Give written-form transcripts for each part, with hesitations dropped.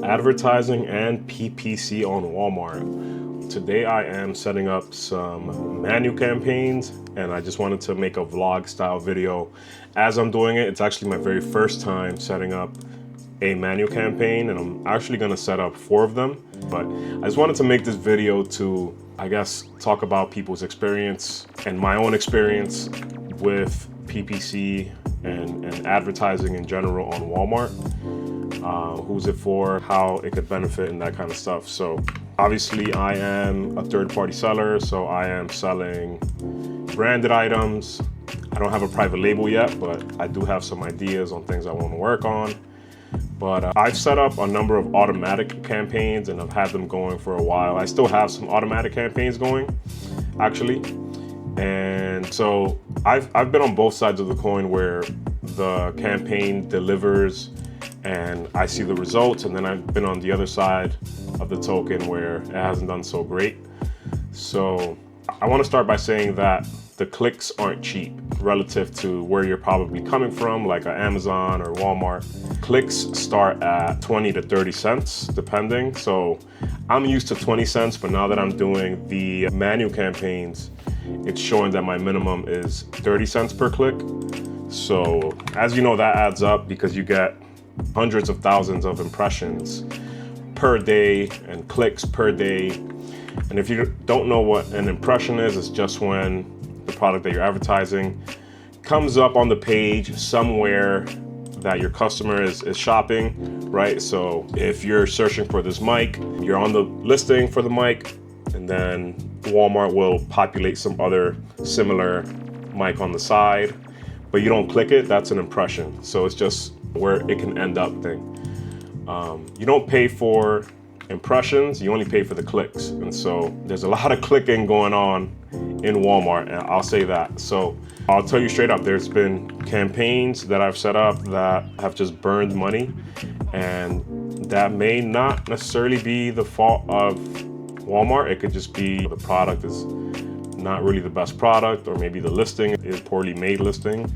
advertising and PPC on Walmart. Today I am setting up some manual campaigns, and I just wanted to make a vlog style video as I'm doing it. It's actually my very first time setting up a manual campaign, and I'm actually going to set up 4 of them. But I just wanted to make this video to, I guess, talk about people's experience and my own experience with PPC and advertising in general on Walmart. Who's it for, how it could benefit, and that kind of stuff. So obviously I am a third-party seller, so I am selling branded items. I don't have a private label yet, but I do have some ideas on things I want to work on. But I've set up a number of automatic campaigns, and I've had them going for a while. I still have some automatic campaigns going, actually. And so I've been on both sides of the coin, where the campaign delivers and I see the results, and then I've been on the other side of the token where it hasn't done so great. So I want to start by saying that the clicks aren't cheap relative to where you're probably coming from, like Amazon or Walmart. Clicks start at 20 to 30 cents, depending. So I'm used to 20 cents, but now that I'm doing the manual campaigns, it's showing that my minimum is 30 cents per click. So as you know, that adds up because you get hundreds of thousands of impressions per day and clicks per day. And if you don't know what an impression is, it's just when the product that you're advertising comes up on the page somewhere that your customer is shopping, right? So if you're searching for this mic, you're on the listing for the mic, and then Walmart will populate some other similar mic on the side, but you don't click it, that's an impression. So it's just where it can end up thing. You don't pay for impressions, you only pay for the clicks. And so there's a lot of clicking going on in Walmart, and I'll say that. So I'll tell you straight up, there's been campaigns that I've set up that have just burned money, and that may not necessarily be the fault of Walmart. It could just be the product is not really the best product, or maybe the listing is poorly made listing.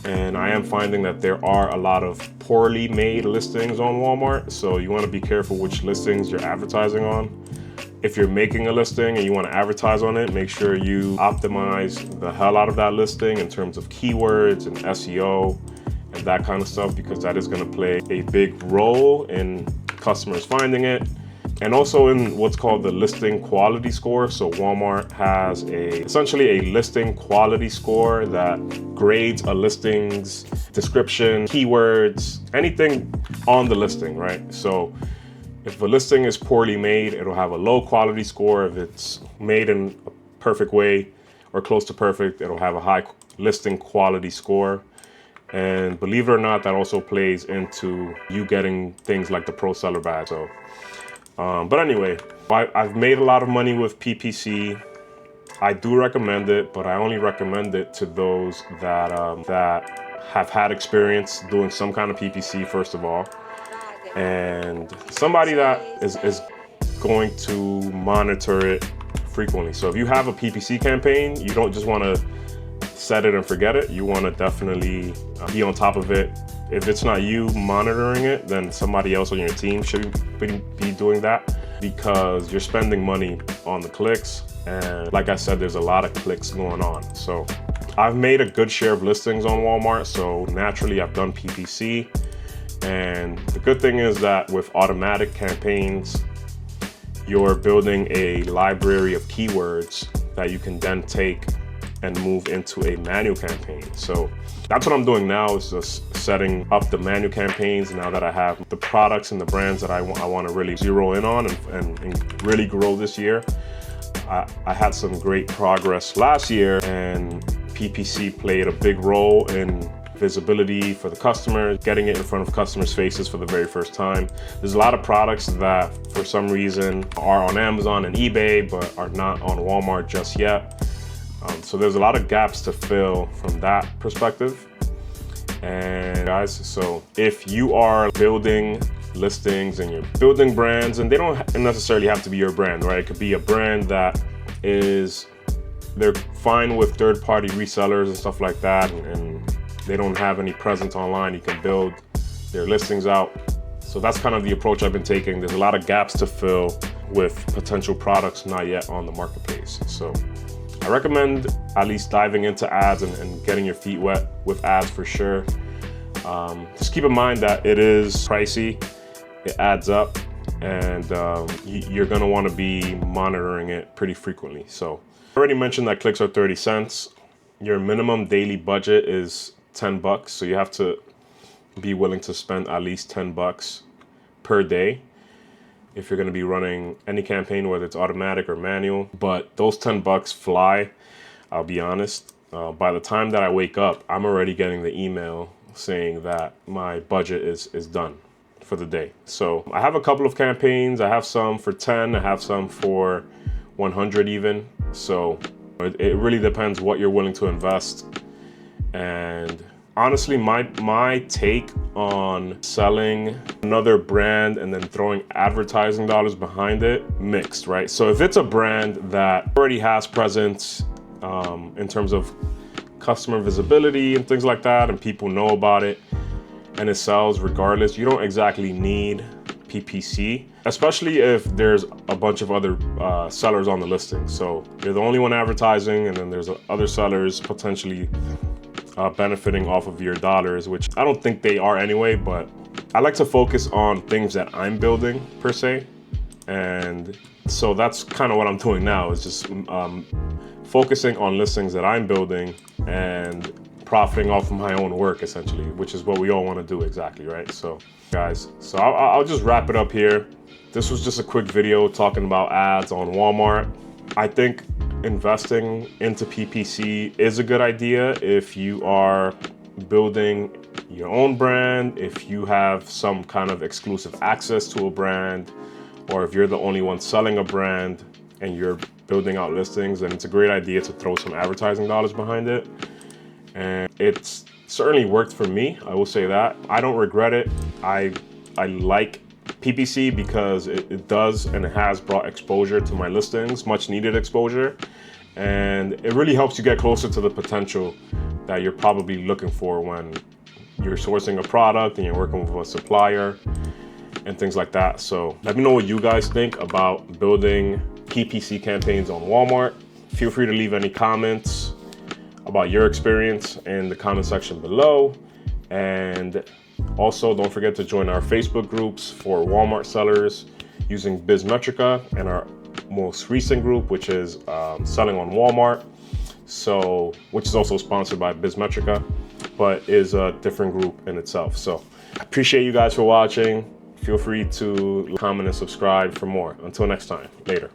And I am finding that there are a lot of poorly made listings on Walmart, so you want to be careful which listings you're advertising on. If you're making a listing and you want to advertise on it, make sure you optimize the hell out of that listing in terms of keywords and SEO and that kind of stuff, because that is going to play a big role in customers finding it. And also in what's called the listing quality score. So Walmart has essentially a listing quality score that grades a listing's description, keywords, anything on the listing, right? So if a listing is poorly made, it'll have a low quality score. If it's made in a perfect way or close to perfect, it'll have a high listing quality score. And believe it or not, that also plays into you getting things like the Pro Seller Badge. So but anyway, I've made a lot of money with PPC. I do recommend it, but I only recommend it to those that have had experience doing some kind of PPC, first of all, and somebody that is going to monitor it frequently. So if you have a PPC campaign, you don't just want to set it and forget it. You want to definitely be on top of it. If it's not you monitoring it, then somebody else on your team should be doing that, because you're spending money on the clicks. And like I said, there's a lot of clicks going on. So I've made a good share of listings on Walmart, so naturally I've done PPC. And the good thing is that with automatic campaigns, you're building a library of keywords that you can then take and move into a manual campaign. So that's what I'm doing now, is just setting up the manual campaigns now that I have the products and the brands that I want to really zero in on and really grow this year. I had some great progress last year, and PPC played a big role in visibility for the customer, getting it in front of customers' faces for the very first time. There's a lot of products that for some reason are on Amazon and eBay, but are not on Walmart just yet. So there's a lot of gaps to fill from that perspective. And guys, so if you are building listings and you're building brands, and they don't necessarily have to be your brand, right? It could be a brand that they're fine with third-party resellers and stuff like that, and they don't have any presence online. You can build their listings out So that's kind of the approach I've been taking. There's a lot of gaps to fill with potential products not yet on the marketplace. So I recommend at least diving into ads and getting your feet wet with ads for sure. Just keep in mind that it is pricey, it adds up, and you're gonna wanna be monitoring it pretty frequently. So I already mentioned that clicks are 30 cents. Your minimum daily budget is 10 bucks, so you have to be willing to spend at least 10 bucks per day if you're going to be running any campaign, whether it's automatic or manual. But those 10 bucks fly, I'll be honest. By the time that I wake up, I'm already getting the email saying that my budget is done for the day. So I have a couple of campaigns. I have some for 10, I have some for 100 even. So it really depends what you're willing to invest. And honestly, my take on selling another brand and then throwing advertising dollars behind it, mixed, right? So if it's a brand that already has presence in terms of customer visibility and things like that, and people know about it and it sells regardless, you don't exactly need PPC, especially if there's a bunch of other sellers on the listing. So you're the only one advertising, and then there's other sellers potentially benefiting off of your dollars, which I don't think they are anyway, but I like to focus on things that I'm building per se. And so that's kind of what I'm doing now, is just focusing on listings that I'm building and profiting off of my own work essentially, which is what we all want to do exactly, right? So guys, so I'll just wrap it up here. This was just a quick video talking about ads on Walmart. I think investing into PPC is a good idea if you are building your own brand, if you have some kind of exclusive access to a brand, or if you're the only one selling a brand and you're building out listings, then it's a great idea to throw some advertising dollars behind it. And it's certainly worked for me, I will say that. I don't regret it. I like PPC because it does and it has brought exposure to my listings, much needed exposure. And it really helps you get closer to the potential that you're probably looking for when you're sourcing a product and you're working with a supplier and things like that. So let me know what you guys think about building PPC campaigns on Walmart. Feel free to leave any comments about your experience in the comment section below. And also don't forget to join our Facebook groups for Walmart sellers using Bizmetrica, and our most recent group, which is selling on Walmart, so which is also sponsored by Bizmetrica, but is a different group in itself. So I appreciate you guys for watching. Feel free to comment and subscribe for more. Until next time, later.